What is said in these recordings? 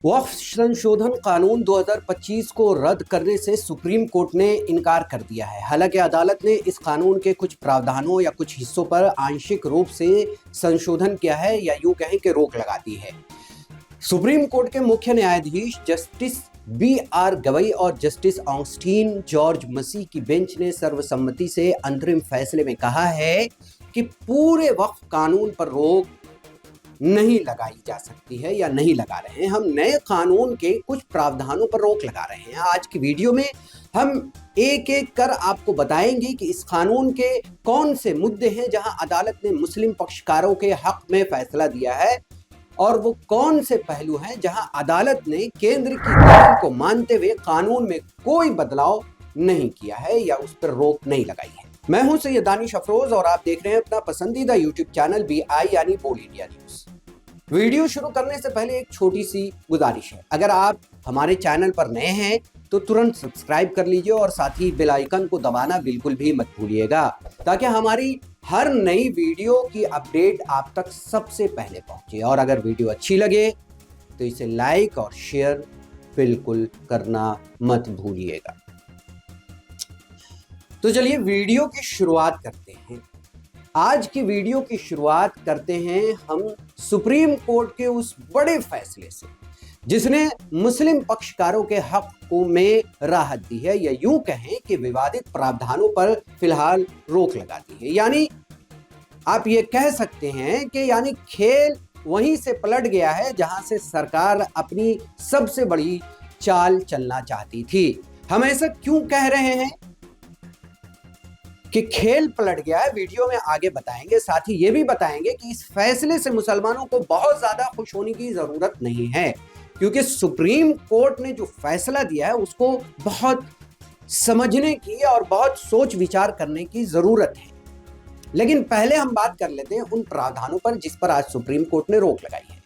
वक्फ संशोधन कानून 2025 को रद्द करने से सुप्रीम कोर्ट ने इनकार कर दिया है। हालांकि अदालत ने इस कानून के कुछ प्रावधानों या कुछ हिस्सों पर आंशिक रूप से संशोधन किया है या यूं कहें कि रोक लगा दी है। सुप्रीम कोर्ट के मुख्य न्यायाधीश जस्टिस B.R. गवई और जस्टिस ऑगस्टीन जॉर्ज मसीह की बेंच ने सर्वसम्मति से अंतरिम फैसले में कहा है कि पूरे वक्फ कानून पर रोक नहीं लगाई जा सकती है या नहीं लगा रहे हैं। हम नए कानून के कुछ प्रावधानों पर रोक लगा रहे हैं। आज की वीडियो में हम एक एक कर आपको बताएंगे कि इस कानून के कौन से मुद्दे हैं जहां अदालत ने मुस्लिम पक्षकारों के हक में फैसला दिया है और वो कौन से पहलू हैं जहां अदालत ने केंद्र की दलील को मानते हुए कानून में कोई बदलाव नहीं किया है या उस पर रोक नहीं लगाई है। मैं हूं सैयद दानिश अफरोज और आप देख रहे हैं अपना पसंदीदा यूट्यूब चैनल BI यानी बोल इंडिया न्यूज। वीडियो शुरू करने से पहले एक छोटी सी गुजारिश है, अगर आप हमारे चैनल पर नए हैं तो तुरंत सब्सक्राइब कर लीजिए और साथ ही बेल आइकन को दबाना बिल्कुल भी मत भूलिएगा ताकि हमारी हर नई वीडियो की अपडेट आप तक सबसे पहले पहुंचे। और अगर वीडियो अच्छी लगे तो इसे लाइक और शेयर बिल्कुल करना मत भूलिएगा। तो चलिए वीडियो की शुरुआत करते हैं। आज की वीडियो की शुरुआत करते हैं हम सुप्रीम कोर्ट के उस बड़े फैसले से जिसने मुस्लिम पक्षकारों के हक को में राहत दी है या यूं कहें कि विवादित प्रावधानों पर फिलहाल रोक लगा दी है। यानी आप ये कह सकते हैं कि यानी खेल वहीं से पलट गया है जहां से सरकार अपनी सबसे बड़ी चाल चलना चाहती थी। हम ऐसा क्यों कह रहे हैं कि खेल पलट गया है, वीडियो में आगे बताएंगे। साथ ही ये भी बताएंगे कि इस फैसले से मुसलमानों को बहुत ज्यादा खुश होने की जरूरत नहीं है, क्योंकि सुप्रीम कोर्ट ने जो फैसला दिया है उसको बहुत समझने की और बहुत सोच विचार करने की जरूरत है। लेकिन पहले हम बात कर लेते हैं उन प्रावधानों पर जिस पर आज सुप्रीम कोर्ट ने रोक लगाई है।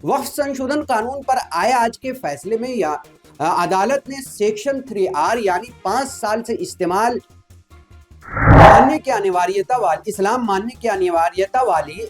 वक्फ संशोधन कानून पर आए आज के फैसले में या अदालत ने सेक्शन 3R यानी 5 साल से इस्लाम मानने की अनिवार्यता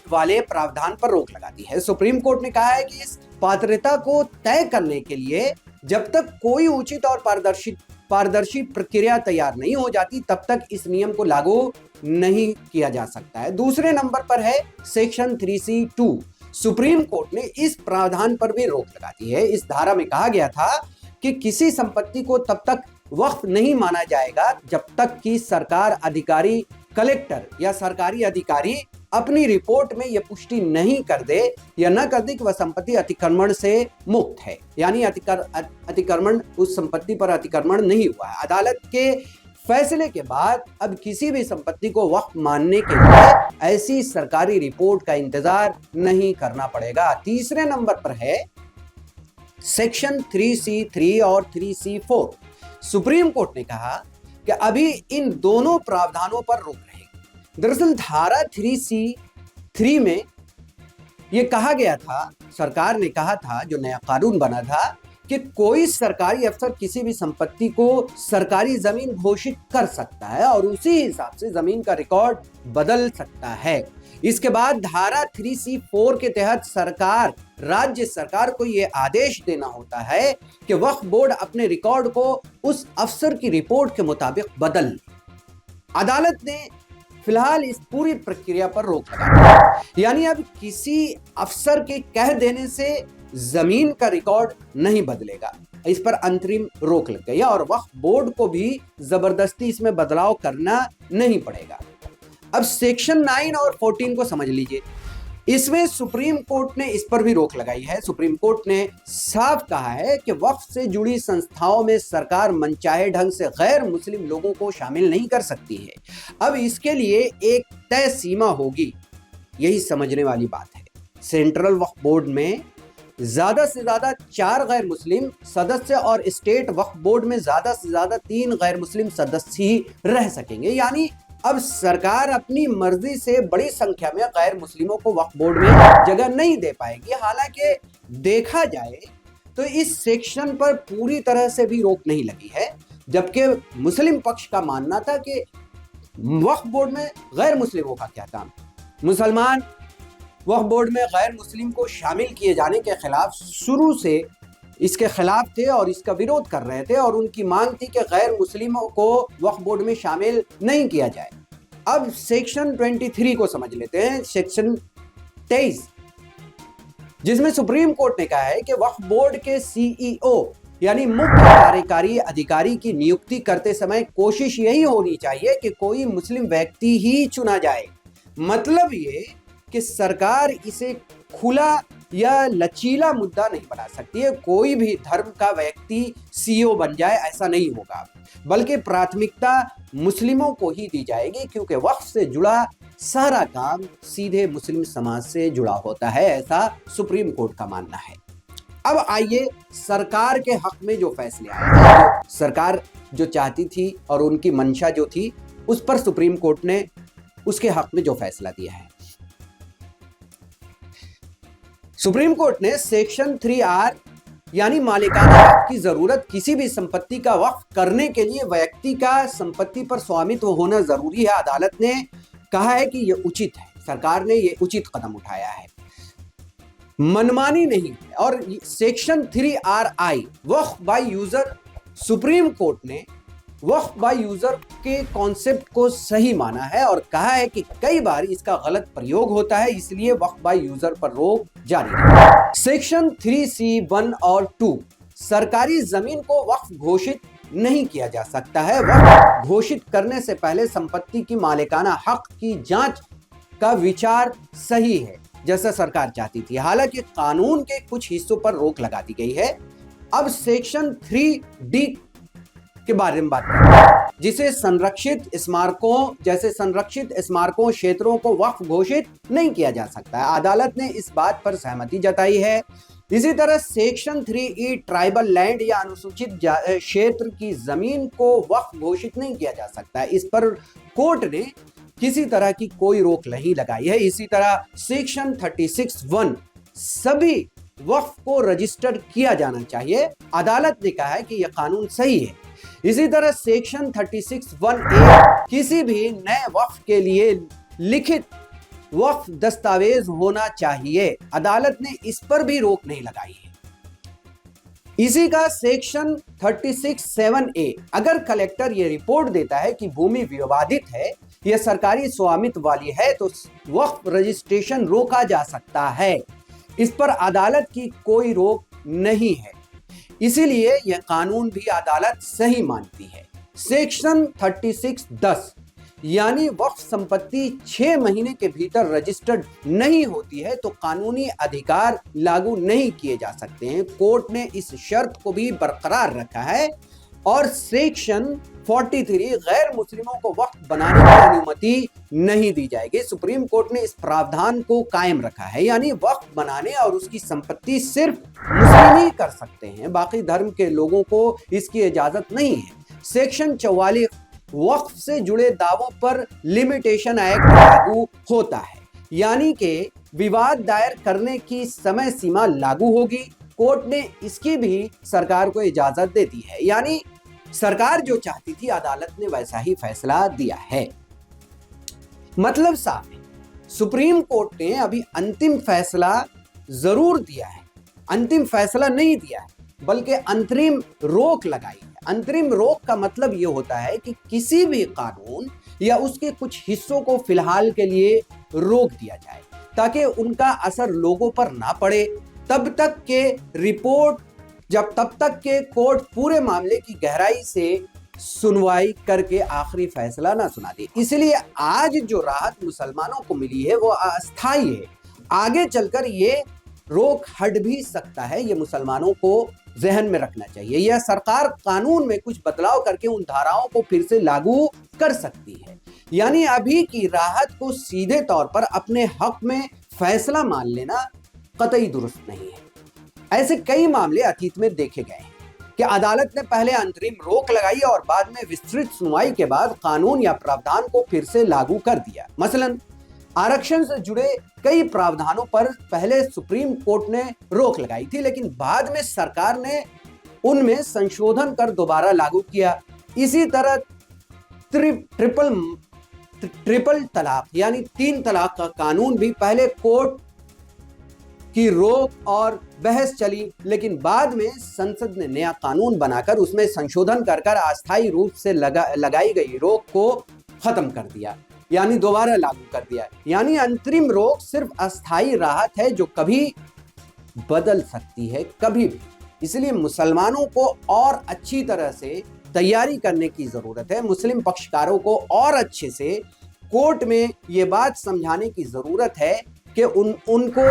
वाले प्रावधान पर रोक लगा दी है। सुप्रीम कोर्ट ने कहा है कि इस पात्रता को तय करने के लिए जब तक कोई उचित और पारदर्शी प्रक्रिया तैयार नहीं हो जाती तब तक इस नियम को लागू नहीं किया जा सकता है। दूसरे नंबर पर है सेक्शन 3C2। सुप्रीम कोर्ट ने इस प्रावधान पर भी रोक लगा दी है। इस धारा में कहा गया था कि किसी संपत्ति को तब तक वक्फ नहीं माना जाएगा जब तक कि सरकार अधिकारी, कलेक्टर या सरकारी अधिकारी अपनी रिपोर्ट में यह पुष्टि नहीं कर दे या न कर दे कि वह संपत्ति अतिक्रमण से मुक्त है, यानी अतिक्रमण उस संपत्ति पर अतिक्रमण नहीं हुआ है। अदालत के फैसले के बाद अब किसी भी संपत्ति को वक्फ मानने के लिए ऐसी सरकारी रिपोर्ट का इंतजार नहीं करना पड़ेगा। तीसरे नंबर पर है सेक्शन 3C3 और 3C4। सुप्रीम कोर्ट ने कहा कि अभी इन दोनों प्रावधानों पर रोक रहेगी। दरअसल धारा 3C3 में यह कहा गया था, सरकार ने कहा था, जो नया कानून बना था, कि कोई सरकारी अफसर किसी भी संपत्ति को सरकारी जमीन घोषित कर सकता है और उसी हिसाब से जमीन का रिकॉर्ड बदल सकता है। इसके बाद धारा 3C4 के तहत राज्य सरकार को यह आदेश देना होता है कि वक्फ बोर्ड अपने रिकॉर्ड को उस अफसर की रिपोर्ट के मुताबिक बदल ले। अदालत ने फिलहाल इस पूरी प्रक्रिया पर रोक लगा दी। यानी अब किसी अफसर के कह देने से जमीन का रिकॉर्ड नहीं बदलेगा, इस पर अंतरिम रोक लग गई और वक्फ बोर्ड को भी जबरदस्ती इसमें बदलाव करना नहीं पड़ेगा। अब सेक्शन 9 और 14 को समझ लीजिए। इसमें सुप्रीम कोर्ट ने इस पर भी रोक लगाई है। सुप्रीम कोर्ट ने साफ कहा है कि वक्फ से जुड़ी संस्थाओं में सरकार मनचाहे ढंग से गैर मुस्लिम लोगों को शामिल नहीं कर सकती है। अब इसके लिए एक तय सीमा होगी, यही समझने वाली बात है। सेंट्रल वक्फ बोर्ड में ज्यादा से ज्यादा 4 गैर मुस्लिम सदस्य और स्टेट वक्फ बोर्ड में ज्यादा से ज्यादा 3 गैर मुस्लिम सदस्य ही रह सकेंगे। यानी अब सरकार अपनी मर्जी से बड़ी संख्या में गैर मुस्लिमों को वक्फ बोर्ड में जगह नहीं दे पाएगी। हालांकि देखा जाए तो इस सेक्शन पर पूरी तरह से भी रोक नहीं लगी है, जबकि मुस्लिम पक्ष का मानना था कि वक्फ बोर्ड में गैर मुस्लिमों का क्या काम। मुसलमान वक्फ बोर्ड में गैर मुस्लिम को शामिल किए जाने के खिलाफ शुरू से इसके खिलाफ थे और इसका विरोध कर रहे थे और उनकी मांग थी कि गैर मुस्लिमों को वक्फ बोर्ड में शामिल नहीं किया जाए। अब सेक्शन 23 को समझ लेते हैं, सेक्शन 23, जिसमें सुप्रीम कोर्ट ने कहा है कि वक्फ बोर्ड के सीईओ यानी मुख्य कार्यकारी अधिकारी की नियुक्ति करते समय कोशिश यही होनी चाहिए कि कोई मुस्लिम व्यक्ति ही चुना जाए। मतलब ये कि सरकार इसे खुला या लचीला मुद्दा नहीं बना सकती है, कोई भी धर्म का व्यक्ति सीईओ बन जाए ऐसा नहीं होगा, बल्कि प्राथमिकता मुस्लिमों को ही दी जाएगी, क्योंकि वक्फ से जुड़ा सारा काम सीधे मुस्लिम समाज से जुड़ा होता है, ऐसा सुप्रीम कोर्ट का मानना है। अब आइए सरकार के हक में जो फैसले आए हैं, तो सरकार जो चाहती थी और उनकी मंशा जो थी उस पर सुप्रीम कोर्ट ने उसके हक में जो फैसला दिया है। सुप्रीम कोर्ट ने सेक्शन 3R यानी मालिकाना हक की जरूरत किसी भी संपत्ति का वक्फ करने के लिए व्यक्ति का संपत्ति पर स्वामित्व होना जरूरी है। अदालत ने कहा है कि यह उचित है, सरकार ने यह उचित कदम उठाया है, मनमानी नहीं है। और section 3RI Waqf by user, supreme court ने वक्फ बाय यूजर के कॉन्सेप्ट को सही माना है और कहा है कि कई बार इसका गलत प्रयोग होता है, इसलिए वक्फ बाय यूजर पर रोक जारी है। सेक्शन 3C1 और 2 सरकारी जमीन को वक्फ घोषित नहीं किया जा सकता है। वक्फ घोषित करने से पहले संपत्ति की मालिकाना हक की जांच का विचार सही है, जैसा सरकार चाहती थी। हालांकि कानून के कुछ हिस्सों पर रोक लगा दी गई है। अब सेक्शन 3D के बारे में बात करते हैं, जिसे संरक्षित स्मारकों जैसे संरक्षित स्मारकों क्षेत्रों को वक्फ घोषित नहीं किया जा सकता है। अदालत ने इस बात पर सहमति जताई है। इसी तरह सेक्शन 3E ट्राइबल लैंड या अनुसूचित क्षेत्र की जमीन को वक्फ घोषित नहीं किया जा सकता है, इस पर कोर्ट ने किसी तरह की कोई रोक नहीं लगाई है। इसी तरह सेक्शन 36(1) सभी वक्फ को रजिस्टर किया जाना चाहिए। अदालत ने कहा है कि यह कानून सही है। इसी तरह सेक्शन 36(1)(a) किसी भी नए वक्फ के लिए लिखित वक्फ दस्तावेज होना चाहिए। अदालत ने इस पर भी रोक नहीं लगाई है। इसी का सेक्शन 36(7)(a) अगर कलेक्टर यह रिपोर्ट देता है कि भूमि विवादित है या सरकारी स्वामित्व वाली है तो वक्फ रजिस्ट्रेशन रोका जा सकता है। इस पर अदालत की कोई रोक नहीं है, इसीलिए यह कानून भी अदालत सही मानती है। सेक्शन 36(10) यानी वक्फ संपत्ति 6 महीने के भीतर रजिस्टर्ड नहीं होती है तो कानूनी अधिकार लागू नहीं किए जा सकते हैं। कोर्ट ने इस शर्त को भी बरकरार रखा है। और सेक्शन 43 गैर मुस्लिमों को वक्फ बनाने की अनुमति नहीं दी जाएगी। सुप्रीम कोर्ट ने इस प्रावधान को कायम रखा है, यानी वक्फ बनाने और उसकी संपत्ति सिर्फ मुस्लिम ही कर सकते हैं, बाकी धर्म के लोगों को इसकी इजाजत नहीं है। सेक्शन 44 वक्फ से जुड़े दावों पर लिमिटेशन एक्ट लागू होता है, यानी कि विवाद दायर करने की समय सीमा लागू होगी। कोर्ट ने इसकी भी सरकार को इजाजत दे दी है, यानी सरकार जो चाहती थी अदालत ने वैसा ही फैसला दिया है। मतलब साफ है, सुप्रीम कोर्ट ने अभी अंतिम फैसला जरूर दिया है, अंतिम फैसला नहीं दिया है बल्कि अंतरिम रोक लगाई है। अंतरिम रोक का मतलब यह होता है कि किसी भी कानून या उसके कुछ हिस्सों को फिलहाल के लिए रोक दिया जाए ताकि उनका असर लोगों पर ना पड़े, तब तक के कोर्ट पूरे मामले की गहराई से सुनवाई करके आखिरी फैसला ना सुना दे। इसलिए आज जो राहत मुसलमानों को मिली है वो अस्थायी है, आगे चलकर ये रोक हट भी सकता है। ये मुसलमानों को जहन में रखना चाहिए। यह सरकार कानून में कुछ बदलाव करके उन धाराओं को फिर से लागू कर सकती है, यानी अभी की राहत को सीधे तौर पर अपने हक में फैसला मान लेना कतई दुरुस्त नहीं है। ऐसे कई मामले अतीत में देखे गए हैं कि अदालत ने पहले अंतरिम रोक लगाई और बाद में विस्तृत सुनवाई के बाद कानून या प्रावधान को फिर से लागू कर दिया। मसलन आरक्षण से जुड़े कई प्रावधानों पर पहले सुप्रीम कोर्ट ने रोक लगाई थी, लेकिन बाद में सरकार ने उनमें संशोधन कर दोबारा लागू किया। इसी तरह ट्रिपल तलाक यानी 3 तलाक का कानून भी पहले कोर्ट की रोक और बहस चली, लेकिन बाद में संसद ने नया कानून बनाकर उसमें संशोधन कर अस्थायी रूप से लगाई गई रोक को खत्म कर दिया, यानी दोबारा लागू कर दिया। यानी अंतरिम रोक सिर्फ अस्थायी राहत है जो कभी बदल सकती है, कभी भी। इसलिए मुसलमानों को और अच्छी तरह से तैयारी करने की जरूरत है। मुस्लिम पक्षकारों को और अच्छे से कोर्ट में ये बात समझाने की जरूरत है कि उनको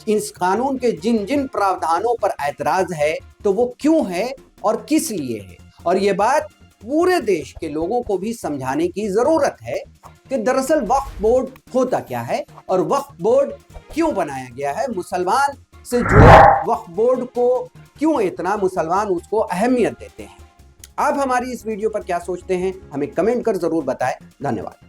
इस कानून के जिन जिन प्रावधानों पर ऐतराज है तो वो क्यों है और किस लिए है। और ये बात पूरे देश के लोगों को भी समझाने की जरूरत है कि दरअसल वक्फ बोर्ड होता क्या है और वक्फ बोर्ड क्यों बनाया गया है, मुसलमान से जुड़े वक्फ बोर्ड को क्यों इतना मुसलमान उसको अहमियत देते हैं। आप हमारी इस वीडियो पर क्या सोचते हैं, हमें कमेंट कर जरूर बताएं। धन्यवाद।